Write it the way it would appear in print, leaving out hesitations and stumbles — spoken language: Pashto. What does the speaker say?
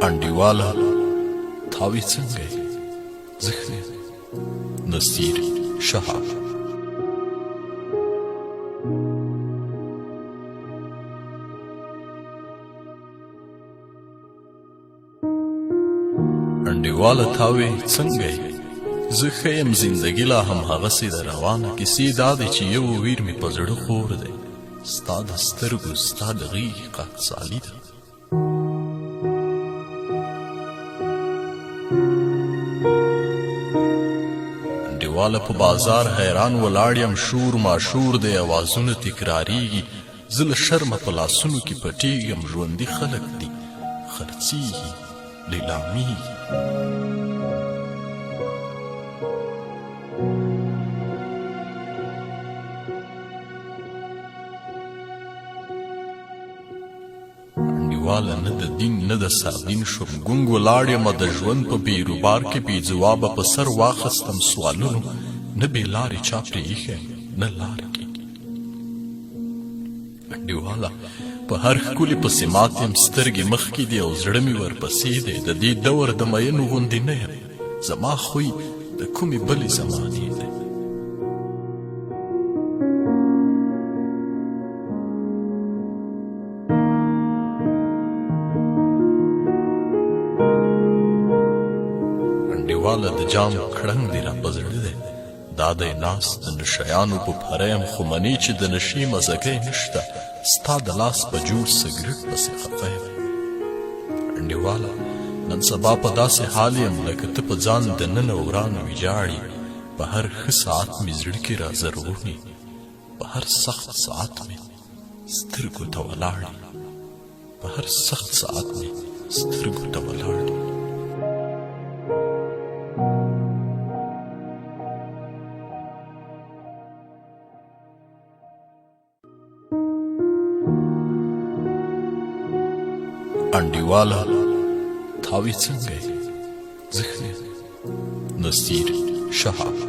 انډیواله تاوی څنګه یې زخمي نصیر شهاب انډیواله تاوی څنګه یې زه ښه یم زندګي لا هم هغسې ده روانه کیسې دا دی چې یو ویر مې په زړه خور دی ستا د سترګو ستا د غېږې قهرسالي ده انډیواله په بازار حیران ولاړ یم شور ماشور دی اوازونه تکراریږي زه له شرمه په لاسونو کې پټېږم ژوندي خلک دي خرڅېږي لیلامیږي نه د دین نه د سردین شوم ګونګ ولاړ یمه د ژوند په بیروبار کې بې ځوابه په سر واخستم سوالونو نه بې لارې چا پرې ایښی نه لاره کېږي انډیواله په هر ښکلي پسې مات یم سترګې مخکې دي او زړه مې ورپسې دی د دې دور د مینو غوندې نه یم زما خوی د کومې بلې زمانې دی انډیواله د جام کړنګ دې را په زړه دی دا دی ناست د نشیانو په پره یم خو منې چې د نشې مزګی نشته ستا د لاس په جوړ سګرټ پسې خفه یم انډیواله نن سبا په داسې حال یم لکه ته په ځان دننه وران ویجاړي په هر ښه ساعت مې زړه کې را زرغوني په هر سخت ساعت مې سترګو ته ولاړې په هر سخت ساعت مې سترګو ته ولاړې انډیواله تاوی څنګه یې زخمي نصیر شهاب